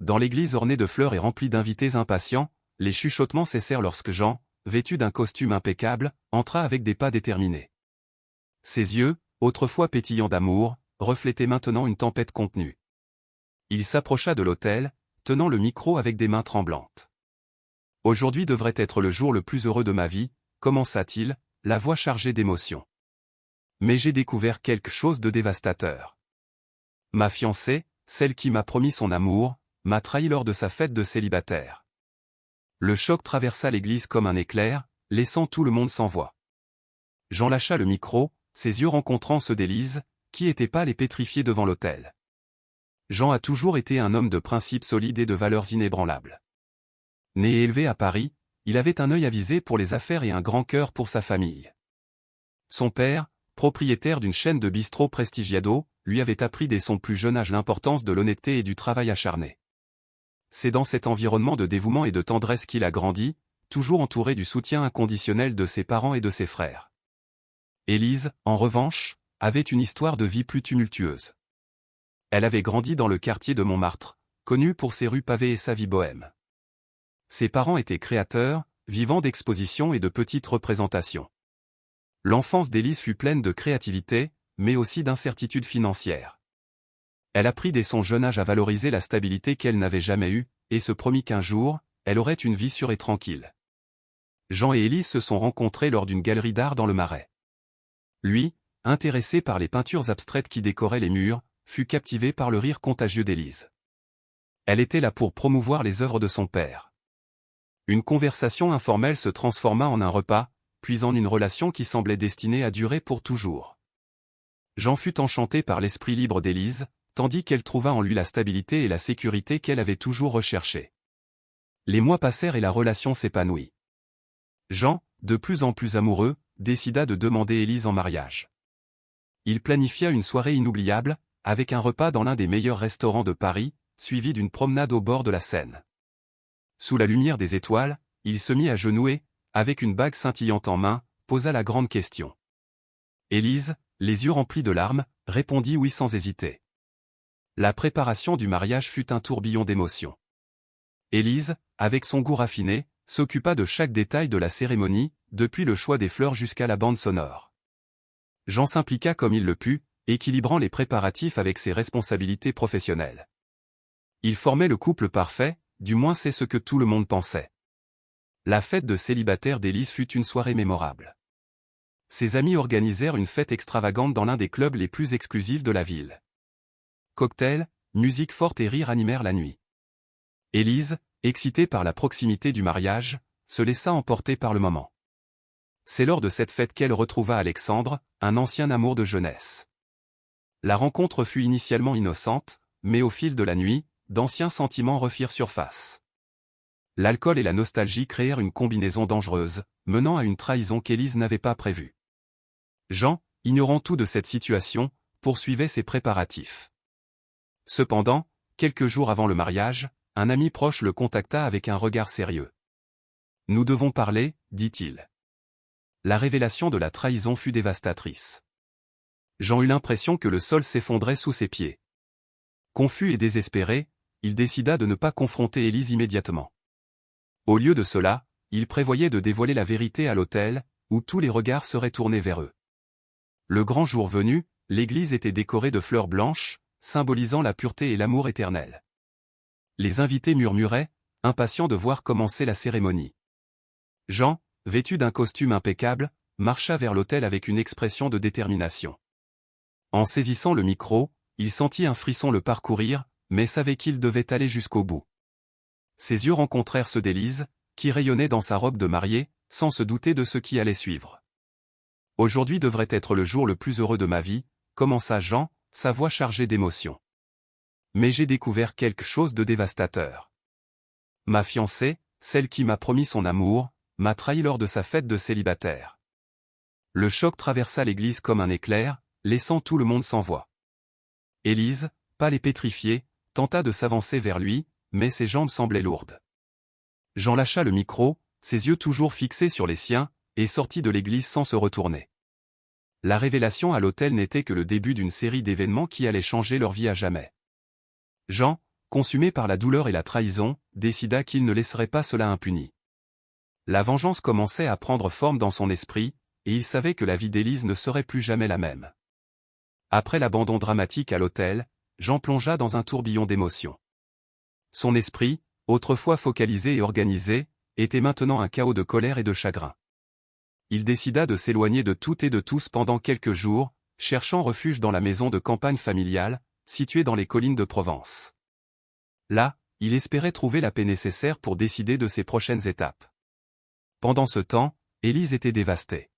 Dans l'église ornée de fleurs et remplie d'invités impatients, les chuchotements cessèrent lorsque Jean, vêtu d'un costume impeccable, entra avec des pas déterminés. Ses yeux, autrefois pétillants d'amour, reflétaient maintenant une tempête contenue. Il s'approcha de l'autel, tenant le micro avec des mains tremblantes. « Aujourd'hui devrait être le jour le plus heureux de ma vie », commença-t-il, la voix chargée d'émotion. Mais j'ai découvert quelque chose de dévastateur. Ma fiancée, celle qui m'a promis son amour, m'a trahi lors de sa fête de célibataire. Le choc traversa l'église comme un éclair, laissant tout le monde sans voix. Jean lâcha le micro, ses yeux rencontrant ceux d'Élise, qui était pâle et pétrifiée devant l'autel. Jean a toujours été un homme de principes solides et de valeurs inébranlables. Né et élevé à Paris, il avait un œil avisé pour les affaires et un grand cœur pour sa famille. Son père, propriétaire d'une chaîne de bistrots Prestigiado, lui avait appris dès son plus jeune âge l'importance de l'honnêteté et du travail acharné. C'est dans cet environnement de dévouement et de tendresse qu'il a grandi, toujours entouré du soutien inconditionnel de ses parents et de ses frères. Élise, en revanche, avait une histoire de vie plus tumultueuse. Elle avait grandi dans le quartier de Montmartre, connu pour ses rues pavées et sa vie bohème. Ses parents étaient créateurs, vivant d'expositions et de petites représentations. L'enfance d'Élise fut pleine de créativité, mais aussi d'incertitudes financières. Elle apprit dès son jeune âge à valoriser la stabilité qu'elle n'avait jamais eue, et se promit qu'un jour, elle aurait une vie sûre et tranquille. Jean et Élise se sont rencontrés lors d'une galerie d'art dans le Marais. Lui, intéressé par les peintures abstraites qui décoraient les murs, fut captivé par le rire contagieux d'Élise. Elle était là pour promouvoir les œuvres de son père. Une conversation informelle se transforma en un repas, puis en une relation qui semblait destinée à durer pour toujours. Jean fut enchanté par l'esprit libre d'Élise, tandis qu'elle trouva en lui la stabilité et la sécurité qu'elle avait toujours recherchées. Les mois passèrent et la relation s'épanouit. Jean, de plus en plus amoureux, décida de demander Élise en mariage. Il planifia une soirée inoubliable, avec un repas dans l'un des meilleurs restaurants de Paris, suivi d'une promenade au bord de la Seine. Sous la lumière des étoiles, il se mit à genoux et, avec une bague scintillante en main, posa la grande question. Élise, les yeux remplis de larmes, répondit oui sans hésiter. La préparation du mariage fut un tourbillon d'émotions. Élise, avec son goût raffiné, s'occupa de chaque détail de la cérémonie, depuis le choix des fleurs jusqu'à la bande sonore. Jean s'impliqua comme il le put, équilibrant les préparatifs avec ses responsabilités professionnelles. Il formait le couple parfait, du moins c'est ce que tout le monde pensait. La fête de célibataire d'Élise fut une soirée mémorable. Ses amis organisèrent une fête extravagante dans l'un des clubs les plus exclusifs de la ville. Cocktails, musique forte et rires animèrent la nuit. Élise, excitée par la proximité du mariage, se laissa emporter par le moment. C'est lors de cette fête qu'elle retrouva Alexandre, un ancien amour de jeunesse. La rencontre fut initialement innocente, mais au fil de la nuit, d'anciens sentiments refirent surface. L'alcool et la nostalgie créèrent une combinaison dangereuse, menant à une trahison qu'Élise n'avait pas prévue. Jean, ignorant tout de cette situation, poursuivait ses préparatifs. Cependant, quelques jours avant le mariage, un ami proche le contacta avec un regard sérieux. « Nous devons parler », dit-il. La révélation de la trahison fut dévastatrice. Jean eut l'impression que le sol s'effondrait sous ses pieds. Confus et désespéré, il décida de ne pas confronter Élise immédiatement. Au lieu de cela, il prévoyait de dévoiler la vérité à l'autel, où tous les regards seraient tournés vers eux. Le grand jour venu, l'église était décorée de fleurs blanches, symbolisant la pureté et l'amour éternel. Les invités murmuraient, impatients de voir commencer la cérémonie. Jean, vêtu d'un costume impeccable, marcha vers l'autel avec une expression de détermination. En saisissant le micro, il sentit un frisson le parcourir, mais savait qu'il devait aller jusqu'au bout. Ses yeux rencontrèrent ceux d'Élise, qui rayonnait dans sa robe de mariée, sans se douter de ce qui allait suivre. « Aujourd'hui devrait être le jour le plus heureux de ma vie », commença Jean, sa voix chargée d'émotion. Mais j'ai découvert quelque chose de dévastateur. Ma fiancée, celle qui m'a promis son amour, m'a trahi lors de sa fête de célibataire. Le choc traversa l'église comme un éclair, laissant tout le monde sans voix. Élise, pâle et pétrifiée, tenta de s'avancer vers lui, mais ses jambes semblaient lourdes. Jean lâcha le micro, ses yeux toujours fixés sur les siens, et sortit de l'église sans se retourner. La révélation à l'autel n'était que le début d'une série d'événements qui allaient changer leur vie à jamais. Jean, consumé par la douleur et la trahison, décida qu'il ne laisserait pas cela impuni. La vengeance commençait à prendre forme dans son esprit, et il savait que la vie d'Élise ne serait plus jamais la même. Après l'abandon dramatique à l'hôtel, Jean plongea dans un tourbillon d'émotions. Son esprit, autrefois focalisé et organisé, était maintenant un chaos de colère et de chagrin. Il décida de s'éloigner de tout et de tous pendant quelques jours, cherchant refuge dans la maison de campagne familiale, située dans les collines de Provence. Là, il espérait trouver la paix nécessaire pour décider de ses prochaines étapes. Pendant ce temps, Élise était dévastée.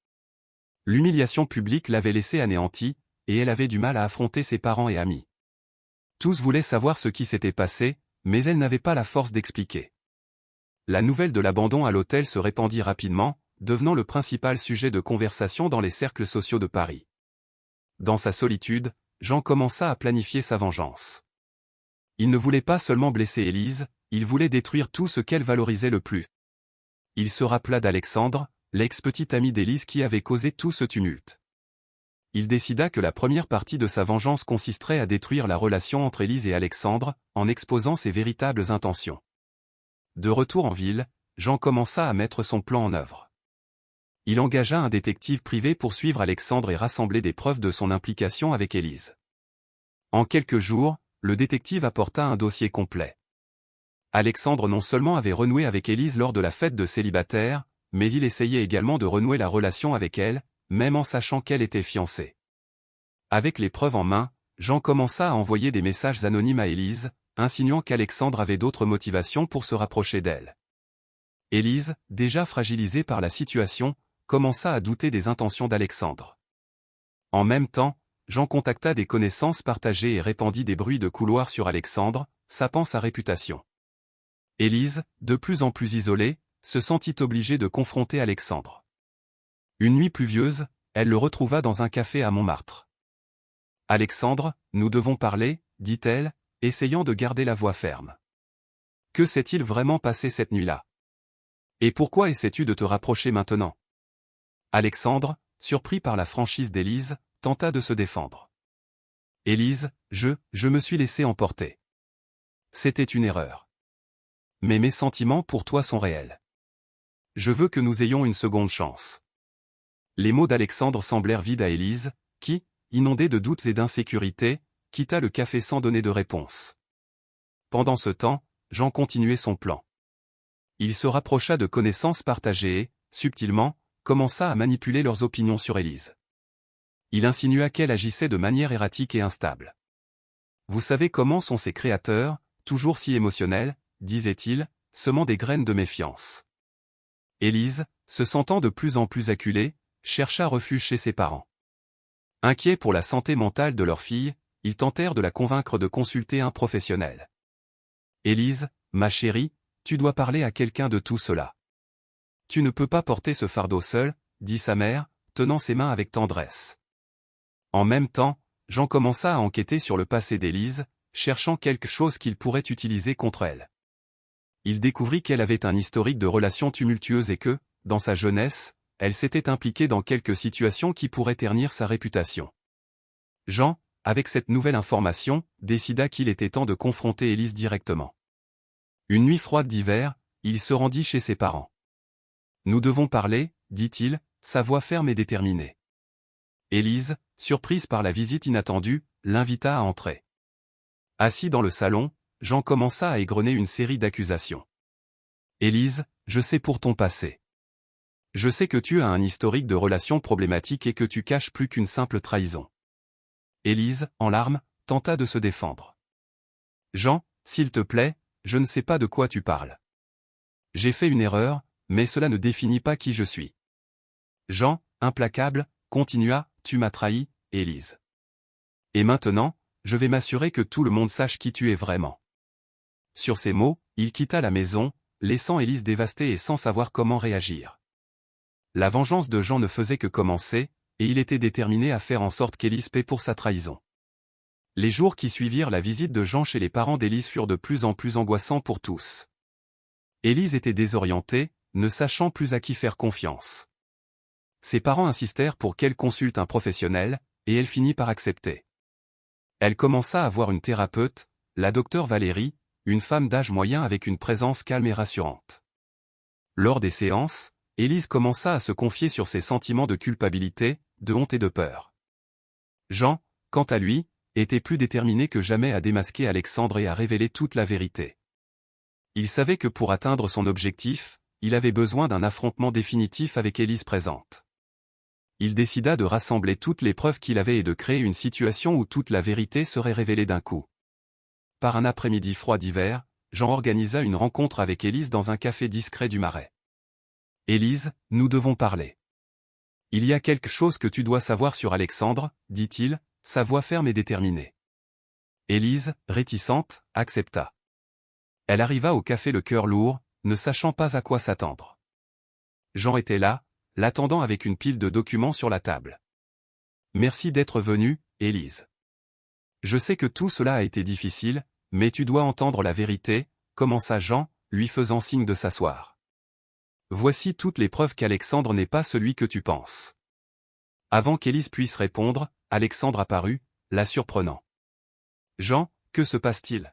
L'humiliation publique l'avait laissée anéantie, et elle avait du mal à affronter ses parents et amis. Tous voulaient savoir ce qui s'était passé, mais elle n'avait pas la force d'expliquer. La nouvelle de l'abandon à l'hôtel se répandit rapidement, devenant le principal sujet de conversation dans les cercles sociaux de Paris. Dans sa solitude, Jean commença à planifier sa vengeance. Il ne voulait pas seulement blesser Élise, il voulait détruire tout ce qu'elle valorisait le plus. Il se rappela d'Alexandre, l'ex-petit ami d'Élise qui avait causé tout ce tumulte. Il décida que la première partie de sa vengeance consisterait à détruire la relation entre Élise et Alexandre, en exposant ses véritables intentions. De retour en ville, Jean commença à mettre son plan en œuvre. Il engagea un détective privé pour suivre Alexandre et rassembler des preuves de son implication avec Élise. En quelques jours, le détective apporta un dossier complet. Alexandre non seulement avait renoué avec Élise lors de la fête de célibataire, mais il essayait également de renouer la relation avec elle, même en sachant qu'elle était fiancée. Avec les preuves en main, Jean commença à envoyer des messages anonymes à Élise, insinuant qu'Alexandre avait d'autres motivations pour se rapprocher d'elle. Élise, déjà fragilisée par la situation, commença à douter des intentions d'Alexandre. En même temps, Jean contacta des connaissances partagées et répandit des bruits de couloir sur Alexandre, sapant sa réputation. Élise, de plus en plus isolée, se sentit obligée de confronter Alexandre. Une nuit pluvieuse, elle le retrouva dans un café à Montmartre. « Alexandre, nous devons parler, dit-elle, essayant de garder la voix ferme. Que s'est-il vraiment passé cette nuit-là? Et pourquoi essaies-tu de te rapprocher maintenant? Alexandre, surpris par la franchise d'Élise, tenta de se défendre. Élise, je me suis laissé emporter. C'était une erreur. Mais mes sentiments pour toi sont réels. Je veux que nous ayons une seconde chance. Les mots d'Alexandre semblèrent vides à Élise, qui, inondée de doutes et d'insécurité, quitta le café sans donner de réponse. Pendant ce temps, Jean continuait son plan. Il se rapprocha de connaissances partagées et, subtilement, commença à manipuler leurs opinions sur Élise. Il insinua qu'elle agissait de manière erratique et instable. Vous savez comment sont ces créateurs, toujours si émotionnels, disait-il, semant des graines de méfiance. Élise, se sentant de plus en plus acculée, chercha refuge chez ses parents. Inquiets pour la santé mentale de leur fille, ils tentèrent de la convaincre de consulter un professionnel. Élise, ma chérie, tu dois parler à quelqu'un de tout cela. Tu ne peux pas porter ce fardeau seul, dit sa mère, tenant ses mains avec tendresse. En même temps, Jean commença à enquêter sur le passé d'Élise, cherchant quelque chose qu'il pourrait utiliser contre elle. Il découvrit qu'elle avait un historique de relations tumultueuses et que, dans sa jeunesse, elle s'était impliquée dans quelques situations qui pourraient ternir sa réputation. Jean, avec cette nouvelle information, décida qu'il était temps de confronter Élise directement. Une nuit froide d'hiver, il se rendit chez ses parents. « Nous devons parler, dit-il, sa voix ferme et déterminée. Élise, surprise par la visite inattendue, l'invita à entrer. Assis dans le salon, Jean commença à égrener une série d'accusations. « Élise, je sais pour ton passé. Je sais que tu as un historique de relations problématiques et que tu caches plus qu'une simple trahison. » Élise, en larmes, tenta de se défendre. « Jean, s'il te plaît, je ne sais pas de quoi tu parles. J'ai fait une erreur, mais cela ne définit pas qui je suis. » Jean, implacable, continua, « Tu m'as trahi, Élise. Et maintenant, je vais m'assurer que tout le monde sache qui tu es vraiment. » Sur ces mots, il quitta la maison, laissant Élise dévastée et sans savoir comment réagir. La vengeance de Jean ne faisait que commencer, et il était déterminé à faire en sorte qu'Élise paie pour sa trahison. Les jours qui suivirent la visite de Jean chez les parents d'Élise furent de plus en plus angoissants pour tous. Élise était désorientée, ne sachant plus à qui faire confiance. Ses parents insistèrent pour qu'elle consulte un professionnel, et elle finit par accepter. Elle commença à voir une thérapeute, la docteure Valérie, une femme d'âge moyen avec une présence calme et rassurante. Lors des séances, Élise commença à se confier sur ses sentiments de culpabilité, de honte et de peur. Jean, quant à lui, était plus déterminé que jamais à démasquer Alexandre et à révéler toute la vérité. Il savait que pour atteindre son objectif, il avait besoin d'un affrontement définitif avec Élise présente. Il décida de rassembler toutes les preuves qu'il avait et de créer une situation où toute la vérité serait révélée d'un coup. Par un après-midi froid d'hiver, Jean organisa une rencontre avec Élise dans un café discret du Marais. « Élise, nous devons parler. Il y a quelque chose que tu dois savoir sur Alexandre, dit-il, sa voix ferme et déterminée. » Élise, réticente, accepta. Elle arriva au café le cœur lourd, ne sachant pas à quoi s'attendre. Jean était là, l'attendant avec une pile de documents sur la table. « Merci d'être venue, Élise. Je sais que tout cela a été difficile, mais tu dois entendre la vérité, commença Jean, lui faisant signe de s'asseoir. Voici toutes les preuves qu'Alexandre n'est pas celui que tu penses. Avant qu'Élise puisse répondre, Alexandre apparut, la surprenant. Jean, que se passe-t-il?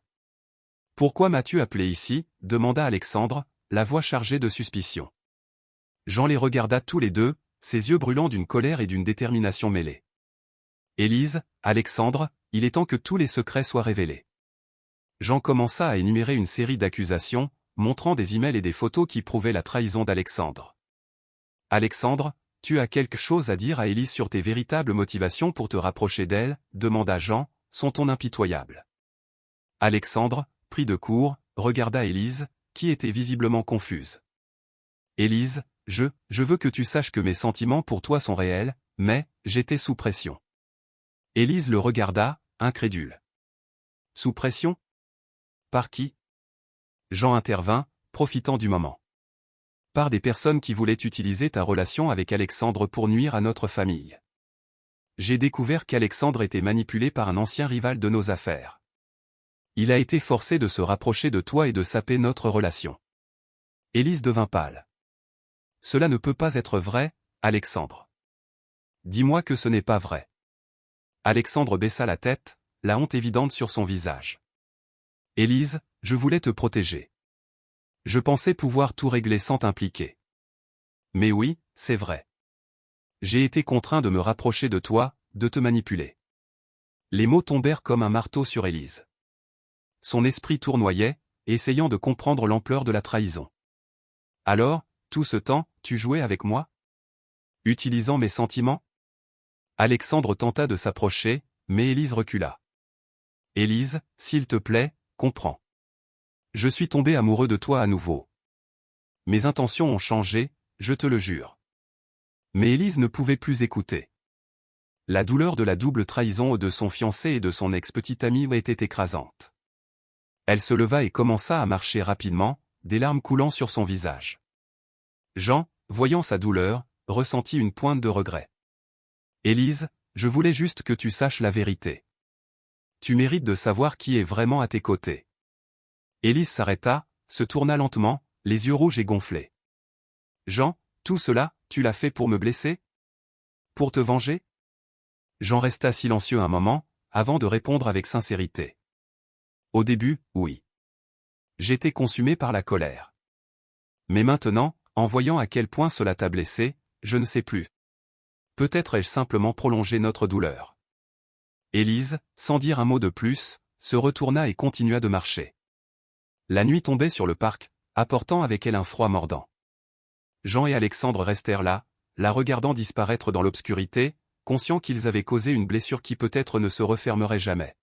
Pourquoi m'as-tu appelé ici? Demanda Alexandre, la voix chargée de suspicion. Jean les regarda tous les deux, ses yeux brûlants d'une colère et d'une détermination mêlée. Élise, Alexandre, il est temps que tous les secrets soient révélés. Jean commença à énumérer une série d'accusations, montrant des emails et des photos qui prouvaient la trahison d'Alexandre. Alexandre, tu as quelque chose à dire à Élise sur tes véritables motivations pour te rapprocher d'elle, demanda Jean, son ton impitoyable. Alexandre, pris de court, regarda Élise, qui était visiblement confuse. Élise, je veux que tu saches que mes sentiments pour toi sont réels, mais, j'étais sous pression. Élise le regarda, incrédule. Sous pression? Par qui? Jean intervint, profitant du moment. Par des personnes qui voulaient utiliser ta relation avec Alexandre pour nuire à notre famille. J'ai découvert qu'Alexandre était manipulé par un ancien rival de nos affaires. Il a été forcé de se rapprocher de toi et de saper notre relation. Élise devint pâle. Cela ne peut pas être vrai, Alexandre. Dis-moi que ce n'est pas vrai. Alexandre baissa la tête, la honte évidente sur son visage. Élise, je voulais te protéger. Je pensais pouvoir tout régler sans t'impliquer. Mais oui, c'est vrai. J'ai été contraint de me rapprocher de toi, de te manipuler. Les mots tombèrent comme un marteau sur Élise. Son esprit tournoyait, essayant de comprendre l'ampleur de la trahison. Alors, tout ce temps, tu jouais avec moi? Utilisant mes sentiments? Alexandre tenta de s'approcher, mais Élise recula. Élise, s'il te plaît, comprends. Je suis tombé amoureux de toi à nouveau. Mes intentions ont changé, je te le jure. Mais Élise ne pouvait plus écouter. La douleur de la double trahison de son fiancé et de son ex-petite amie était écrasante. Elle se leva et commença à marcher rapidement, des larmes coulant sur son visage. Jean, voyant sa douleur, ressentit une pointe de regret. Élise, je voulais juste que tu saches la vérité. Tu mérites de savoir qui est vraiment à tes côtés. Élise s'arrêta, se tourna lentement, les yeux rouges et gonflés. Jean, tout cela, tu l'as fait pour me blesser? Pour te venger? Jean resta silencieux un moment, avant de répondre avec sincérité. Au début, oui. J'étais consumé par la colère. Mais maintenant, en voyant à quel point cela t'a blessé, je ne sais plus. Peut-être ai-je simplement prolongé notre douleur. Élise, sans dire un mot de plus, se retourna et continua de marcher. La nuit tombait sur le parc, apportant avec elle un froid mordant. Jean et Alexandre restèrent là, la regardant disparaître dans l'obscurité, conscients qu'ils avaient causé une blessure qui peut-être ne se refermerait jamais.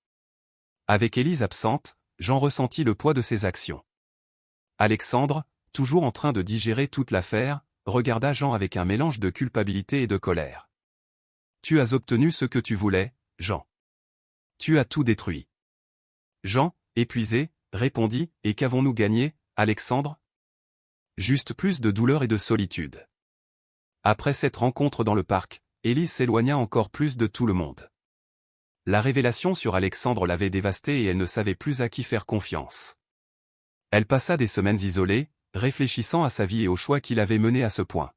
Avec Élise absente, Jean ressentit le poids de ses actions. Alexandre, toujours en train de digérer toute l'affaire, regarda Jean avec un mélange de culpabilité et de colère. Tu as obtenu ce que tu voulais, Jean. Tu as tout détruit. Jean, épuisé, répondit, et qu'avons-nous gagné, Alexandre? Juste plus de douleur et de solitude. Après cette rencontre dans le parc, Élise s'éloigna encore plus de tout le monde. La révélation sur Alexandre l'avait dévastée et elle ne savait plus à qui faire confiance. Elle passa des semaines isolée, réfléchissant à sa vie et aux choix qui l'avaient menée à ce point.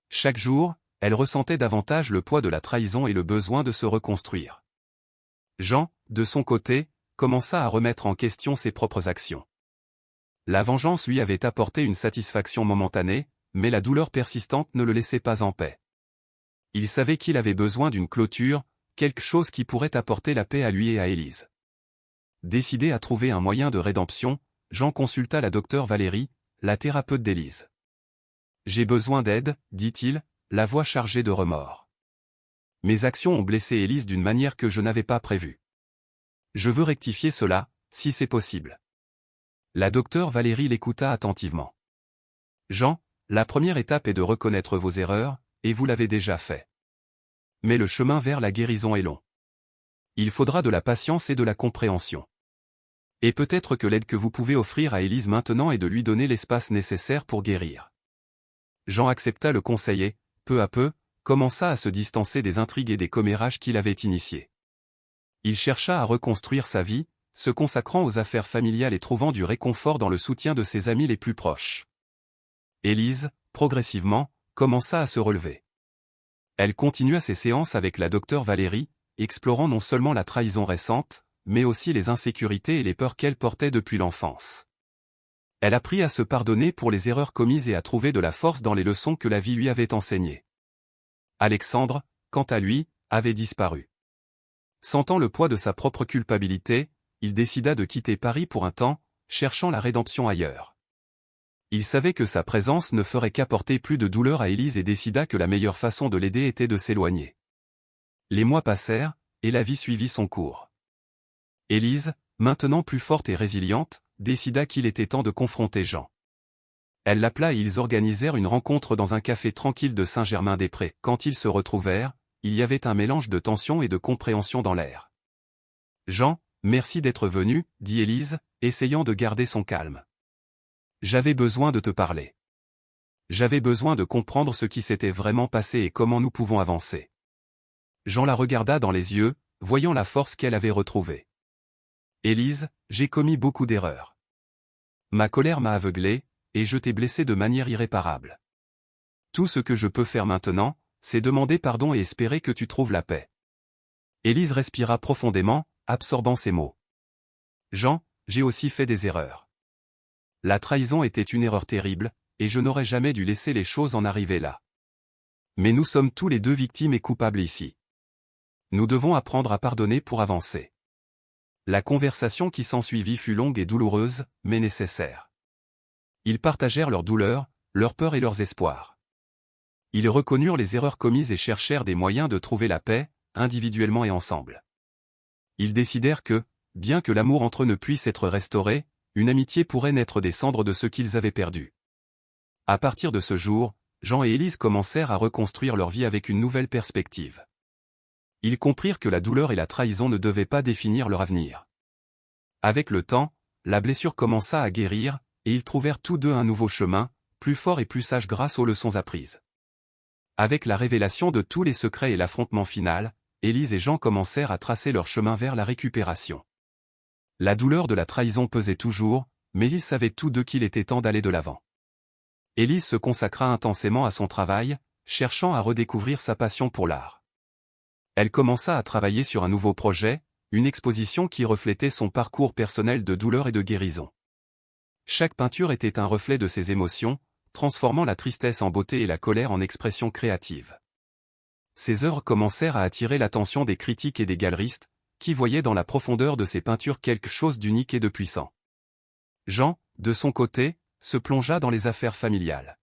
Chaque jour, elle ressentait davantage le poids de la trahison et le besoin de se reconstruire. Jean, de son côté, commença à remettre en question ses propres actions. La vengeance lui avait apporté une satisfaction momentanée, mais la douleur persistante ne le laissait pas en paix. Il savait qu'il avait besoin d'une clôture, quelque chose qui pourrait apporter la paix à lui et à Élise. Décidé à trouver un moyen de rédemption, Jean consulta la docteure Valérie, la thérapeute d'Élise. « J'ai besoin d'aide, dit-il, la voix chargée de remords. Mes actions ont blessé Élise d'une manière que je n'avais pas prévue. Je veux rectifier cela, si c'est possible. » La docteure Valérie l'écouta attentivement. « Jean, la première étape est de reconnaître vos erreurs, et vous l'avez déjà fait. Mais le chemin vers la guérison est long. Il faudra de la patience et de la compréhension. Et peut-être que l'aide que vous pouvez offrir à Élise maintenant est de lui donner l'espace nécessaire pour guérir. » Jean accepta le conseil et, peu à peu, commença à se distancer des intrigues et des commérages qu'il avait initiés. Il chercha à reconstruire sa vie, se consacrant aux affaires familiales et trouvant du réconfort dans le soutien de ses amis les plus proches. Élise, progressivement, commença à se relever. Elle continua ses séances avec la docteure Valérie, explorant non seulement la trahison récente, mais aussi les insécurités et les peurs qu'elle portait depuis l'enfance. Elle apprit à se pardonner pour les erreurs commises et à trouver de la force dans les leçons que la vie lui avait enseignées. Alexandre, quant à lui, avait disparu. Sentant le poids de sa propre culpabilité, il décida de quitter Paris pour un temps, cherchant la rédemption ailleurs. Il savait que sa présence ne ferait qu'apporter plus de douleur à Élise et décida que la meilleure façon de l'aider était de s'éloigner. Les mois passèrent, et la vie suivit son cours. Élise, maintenant plus forte et résiliente, décida qu'il était temps de confronter Jean. Elle l'appela et ils organisèrent une rencontre dans un café tranquille de Saint-Germain-des-Prés. Quand ils se retrouvèrent, il y avait un mélange de tension et de compréhension dans l'air. « Jean, merci d'être venu, » dit Élise, essayant de garder son calme. « J'avais besoin de te parler. J'avais besoin de comprendre ce qui s'était vraiment passé et comment nous pouvons avancer. » Jean la regarda dans les yeux, voyant la force qu'elle avait retrouvée. « Élise, j'ai commis beaucoup d'erreurs. Ma colère m'a aveuglé, et je t'ai blessé de manière irréparable. Tout ce que je peux faire maintenant, c'est demander pardon et espérer que tu trouves la paix. » Élise respira profondément, absorbant ces mots. « Jean, j'ai aussi fait des erreurs. La trahison était une erreur terrible, et je n'aurais jamais dû laisser les choses en arriver là. Mais nous sommes tous les deux victimes et coupables ici. Nous devons apprendre à pardonner pour avancer. » La conversation qui s'ensuivit fut longue et douloureuse, mais nécessaire. Ils partagèrent leurs douleurs, leurs peurs et leurs espoirs. Ils reconnurent les erreurs commises et cherchèrent des moyens de trouver la paix, individuellement et ensemble. Ils décidèrent que, bien que l'amour entre eux ne puisse être restauré, une amitié pourrait naître des cendres de ce qu'ils avaient perdu. À partir de ce jour, Jean et Élise commencèrent à reconstruire leur vie avec une nouvelle perspective. Ils comprirent que la douleur et la trahison ne devaient pas définir leur avenir. Avec le temps, la blessure commença à guérir, et ils trouvèrent tous deux un nouveau chemin, plus fort et plus sage grâce aux leçons apprises. Avec la révélation de tous les secrets et l'affrontement final, Élise et Jean commencèrent à tracer leur chemin vers la récupération. La douleur de la trahison pesait toujours, mais ils savaient tous deux qu'il était temps d'aller de l'avant. Élise se consacra intensément à son travail, cherchant à redécouvrir sa passion pour l'art. Elle commença à travailler sur un nouveau projet, une exposition qui reflétait son parcours personnel de douleur et de guérison. Chaque peinture était un reflet de ses émotions, transformant la tristesse en beauté et la colère en expression créative. Ses œuvres commencèrent à attirer l'attention des critiques et des galeristes, qui voyaient dans la profondeur de ses peintures quelque chose d'unique et de puissant. Jean, de son côté, se plongea dans les affaires familiales.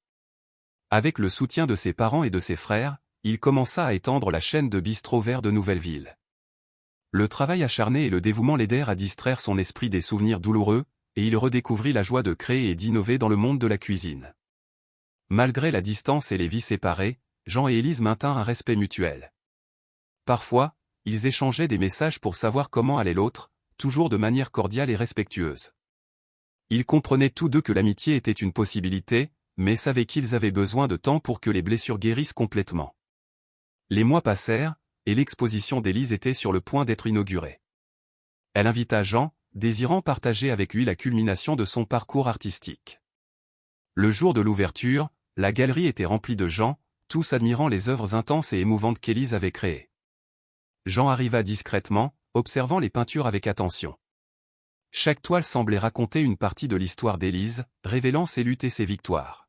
Avec le soutien de ses parents et de ses frères, il commença à étendre la chaîne de bistrots vers de nouvelles villes. Le travail acharné et le dévouement l'aidèrent à distraire son esprit des souvenirs douloureux, et il redécouvrit la joie de créer et d'innover dans le monde de la cuisine. Malgré la distance et les vies séparées, Jean et Élise maintinrent un respect mutuel. Parfois, ils échangeaient des messages pour savoir comment allait l'autre, toujours de manière cordiale et respectueuse. Ils comprenaient tous deux que l'amitié était une possibilité, mais savaient qu'ils avaient besoin de temps pour que les blessures guérissent complètement. Les mois passèrent, et l'exposition d'Élise était sur le point d'être inaugurée. Elle invita Jean, désirant partager avec lui la culmination de son parcours artistique. Le jour de l'ouverture, la galerie était remplie de gens, tous admirant les œuvres intenses et émouvantes qu'Élise avait créées. Jean arriva discrètement, observant les peintures avec attention. Chaque toile semblait raconter une partie de l'histoire d'Élise, révélant ses luttes et ses victoires.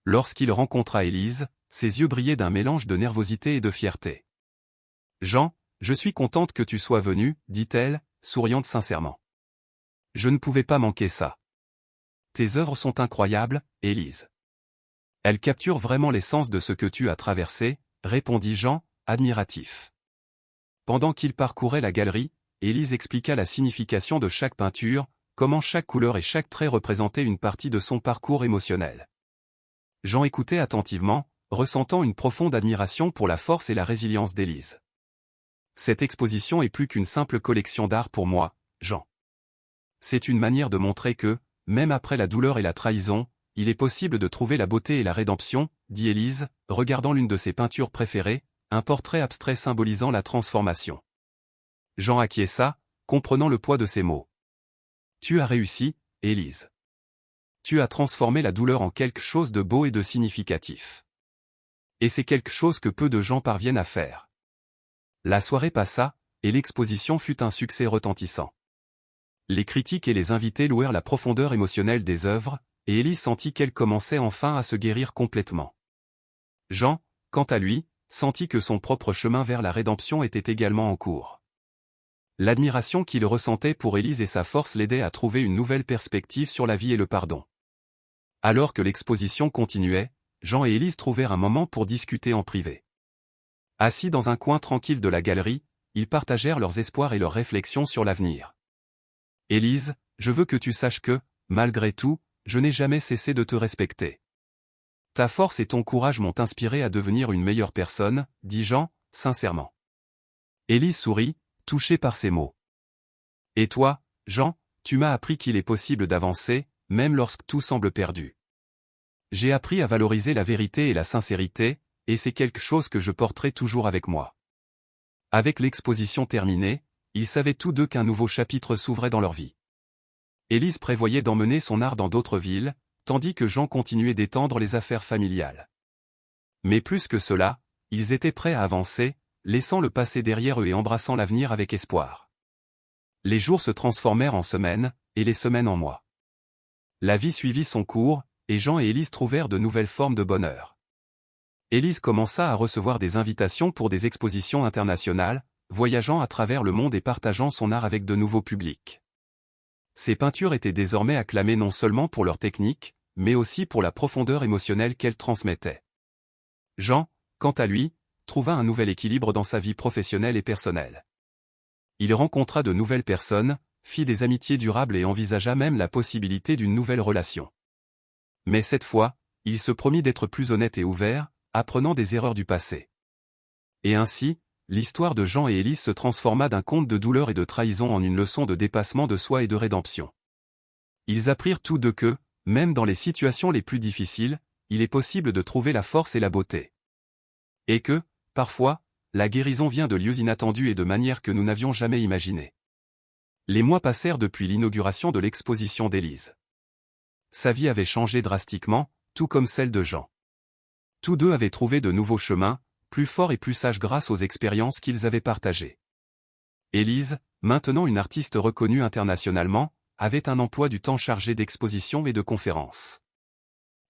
Lorsqu'il rencontra Élise, ses yeux brillaient d'un mélange de nervosité et de fierté. « Jean, je suis contente que tu sois venu, dit-elle, souriant sincèrement. Je ne pouvais pas manquer ça. Tes œuvres sont incroyables, Élise. Elles capturent vraiment l'essence de ce que tu as traversé, répondit Jean, admiratif. Pendant qu'il parcourait la galerie, Élise expliqua la signification de chaque peinture, comment chaque couleur et chaque trait représentaient une partie de son parcours émotionnel. Jean écoutait attentivement, ressentant une profonde admiration pour la force et la résilience d'Élise. Cette exposition est plus qu'une simple collection d'art pour moi, Jean. C'est une manière de montrer que, même après la douleur et la trahison, il est possible de trouver la beauté et la rédemption, dit Élise, regardant l'une de ses peintures préférées, un portrait abstrait symbolisant la transformation. Jean acquiesça, comprenant le poids de ces mots. Tu as réussi, Élise. Tu as transformé la douleur en quelque chose de beau et de significatif. Et c'est quelque chose que peu de gens parviennent à faire. La soirée passa, et l'exposition fut un succès retentissant. Les critiques et les invités louèrent la profondeur émotionnelle des œuvres, et Élise sentit qu'elle commençait enfin à se guérir complètement. Jean, quant à lui, sentit que son propre chemin vers la rédemption était également en cours. L'admiration qu'il ressentait pour Élise et sa force l'aidaient à trouver une nouvelle perspective sur la vie et le pardon. Alors que l'exposition continuait, Jean et Élise trouvèrent un moment pour discuter en privé. Assis dans un coin tranquille de la galerie, ils partagèrent leurs espoirs et leurs réflexions sur l'avenir. « Élise, je veux que tu saches que, malgré tout, je n'ai jamais cessé de te respecter. Ta force et ton courage m'ont inspiré à devenir une meilleure personne, dit Jean, sincèrement. » Élise sourit, touchée par ces mots. « Et toi, Jean, tu m'as appris qu'il est possible d'avancer, même lorsque tout semble perdu. J'ai appris à valoriser la vérité et la sincérité, et c'est quelque chose que je porterai toujours avec moi. » Avec l'exposition terminée, ils savaient tous deux qu'un nouveau chapitre s'ouvrait dans leur vie. Élise prévoyait d'emmener son art dans d'autres villes, tandis que Jean continuait d'étendre les affaires familiales. Mais plus que cela, ils étaient prêts à avancer, laissant le passé derrière eux et embrassant l'avenir avec espoir. Les jours se transformèrent en semaines, et les semaines en mois. La vie suivit son cours, et Jean et Élise trouvèrent de nouvelles formes de bonheur. Élise commença à recevoir des invitations pour des expositions internationales, voyageant à travers le monde et partageant son art avec de nouveaux publics. Ses peintures étaient désormais acclamées non seulement pour leur technique, mais aussi pour la profondeur émotionnelle qu'elles transmettaient. Jean, quant à lui, trouva un nouvel équilibre dans sa vie professionnelle et personnelle. Il rencontra de nouvelles personnes, fit des amitiés durables et envisagea même la possibilité d'une nouvelle relation. Mais cette fois, il se promit d'être plus honnête et ouvert, apprenant des erreurs du passé. Et ainsi, l'histoire de Jean et Élise se transforma d'un conte de douleur et de trahison en une leçon de dépassement de soi et de rédemption. Ils apprirent tous deux que, même dans les situations les plus difficiles, il est possible de trouver la force et la beauté. Et que, parfois, la guérison vient de lieux inattendus et de manières que nous n'avions jamais imaginées. Les mois passèrent depuis l'inauguration de l'exposition d'Élise. Sa vie avait changé drastiquement, tout comme celle de Jean. Tous deux avaient trouvé de nouveaux chemins, plus forts et plus sages grâce aux expériences qu'ils avaient partagées. Élise, maintenant une artiste reconnue internationalement, avait un emploi du temps chargé d'expositions et de conférences.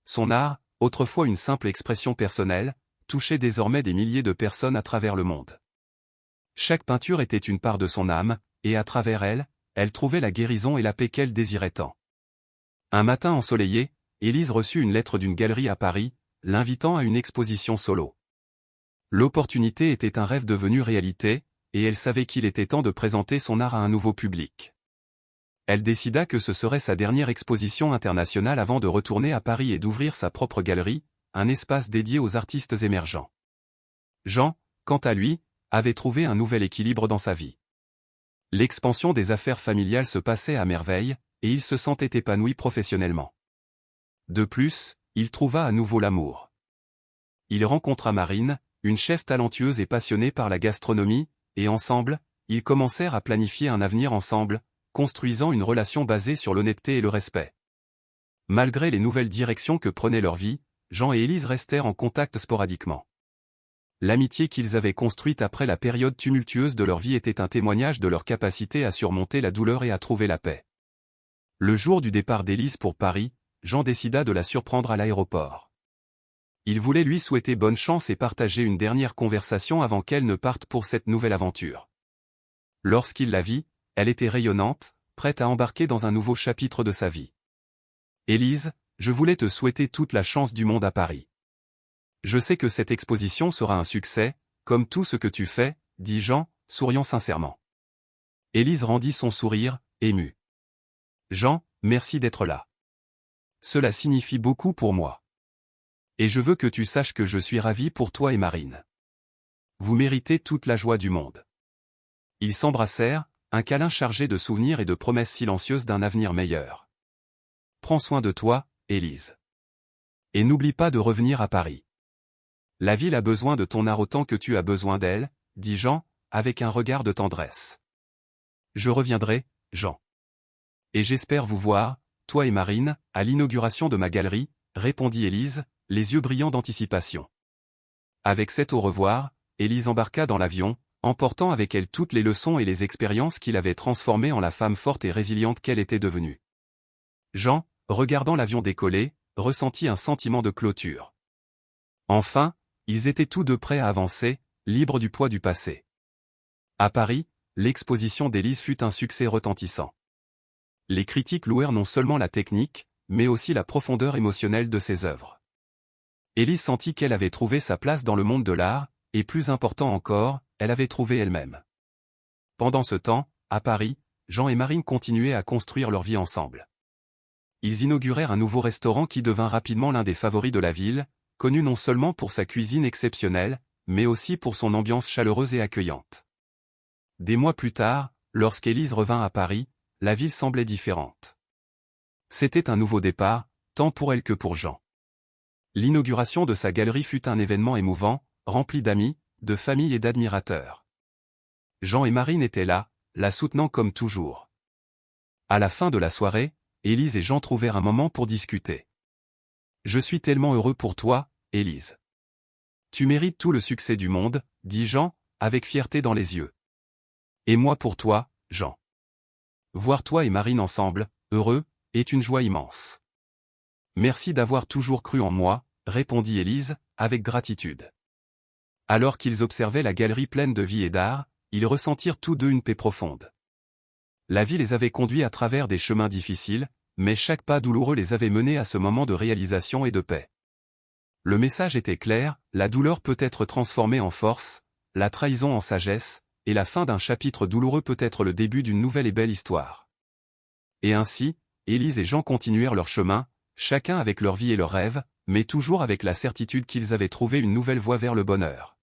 Son art, autrefois une simple expression personnelle, touchait désormais des milliers de personnes à travers le monde. Chaque peinture était une part de son âme, et à travers elle, elle trouvait la guérison et la paix qu'elle désirait tant. Un matin ensoleillé, Élise reçut une lettre d'une galerie à Paris, l'invitant à une exposition solo. L'opportunité était un rêve devenu réalité, et elle savait qu'il était temps de présenter son art à un nouveau public. Elle décida que ce serait sa dernière exposition internationale avant de retourner à Paris et d'ouvrir sa propre galerie, un espace dédié aux artistes émergents. Jean, quant à lui, avait trouvé un nouvel équilibre dans sa vie. L'expansion des affaires familiales se passait à merveille, et il se sentait épanoui professionnellement. De plus, il trouva à nouveau l'amour. Il rencontra Marine, une chef talentueuse et passionnée par la gastronomie, et ensemble, ils commencèrent à planifier un avenir ensemble, construisant une relation basée sur l'honnêteté et le respect. Malgré les nouvelles directions que prenait leur vie, Jean et Élise restèrent en contact sporadiquement. l'amitié qu'ils avaient construite après la période tumultueuse de leur vie était un témoignage de leur capacité à surmonter la douleur et à trouver la paix. Le jour du départ d'Élise pour Paris, Jean décida de la surprendre à l'aéroport. Il voulait lui souhaiter bonne chance et partager une dernière conversation avant qu'elle ne parte pour cette nouvelle aventure. Lorsqu'il la vit, elle était rayonnante, prête à embarquer dans un nouveau chapitre de sa vie. « Élise, je voulais te souhaiter toute la chance du monde à Paris. Je sais que cette exposition sera un succès, comme tout ce que tu fais, dit Jean, souriant sincèrement. Élise rendit son sourire, émue. Jean, merci d'être là. Cela signifie beaucoup pour moi. Et je veux que tu saches que je suis ravi pour toi et Marine. Vous méritez toute la joie du monde. Ils s'embrassèrent, un câlin chargé de souvenirs et de promesses silencieuses d'un avenir meilleur. Prends soin de toi, Élise. Et n'oublie pas de revenir à Paris. La ville a besoin de ton art autant que tu as besoin d'elle, dit Jean, avec un regard de tendresse. Je reviendrai, Jean. Et j'espère vous voir, toi et Marine, à l'inauguration de ma galerie, répondit Élise, les yeux brillants d'anticipation. Avec cet au revoir, Élise embarqua dans l'avion, emportant avec elle toutes les leçons et les expériences qui l'avaient transformée en la femme forte et résiliente qu'elle était devenue. Jean, regardant l'avion décoller, ressentit un sentiment de clôture. Enfin, ils étaient tous deux prêts à avancer, libres du poids du passé. À Paris, l'exposition d'Élise fut un succès retentissant. Les critiques louèrent non seulement la technique, mais aussi la profondeur émotionnelle de ses œuvres. Élise sentit qu'elle avait trouvé sa place dans le monde de l'art, et plus important encore, elle avait trouvé elle-même. Pendant ce temps, à Paris, Jean et Marine continuaient à construire leur vie ensemble. Ils inaugurèrent un nouveau restaurant qui devint rapidement l'un des favoris de la ville, connu non seulement pour sa cuisine exceptionnelle, mais aussi pour son ambiance chaleureuse et accueillante. Des mois plus tard, lorsqu'Élise revint à Paris, la ville semblait différente. C'était un nouveau départ, tant pour elle que pour Jean. L'inauguration de sa galerie fut un événement émouvant, rempli d'amis, de familles et d'admirateurs. Jean et Marine étaient là, la soutenant comme toujours. À la fin de la soirée, Élise et Jean trouvèrent un moment pour discuter. « Je suis tellement heureux pour toi, Élise. Tu mérites tout le succès du monde, dit Jean, avec fierté dans les yeux. Et moi pour toi, Jean. Voir toi et Marine ensemble, heureux, est une joie immense. Merci d'avoir toujours cru en moi, répondit Élise, avec gratitude. Alors qu'ils observaient la galerie pleine de vie et d'art, ils ressentirent tous deux une paix profonde. La vie les avait conduits à travers des chemins difficiles, mais chaque pas douloureux les avait menés à ce moment de réalisation et de paix. Le message était clair, la douleur peut être transformée en force, la trahison en sagesse, et la fin d'un chapitre douloureux peut être le début d'une nouvelle et belle histoire. Et ainsi, Élise et Jean continuèrent leur chemin, chacun avec leur vie et leurs rêves, mais toujours avec la certitude qu'ils avaient trouvé une nouvelle voie vers le bonheur.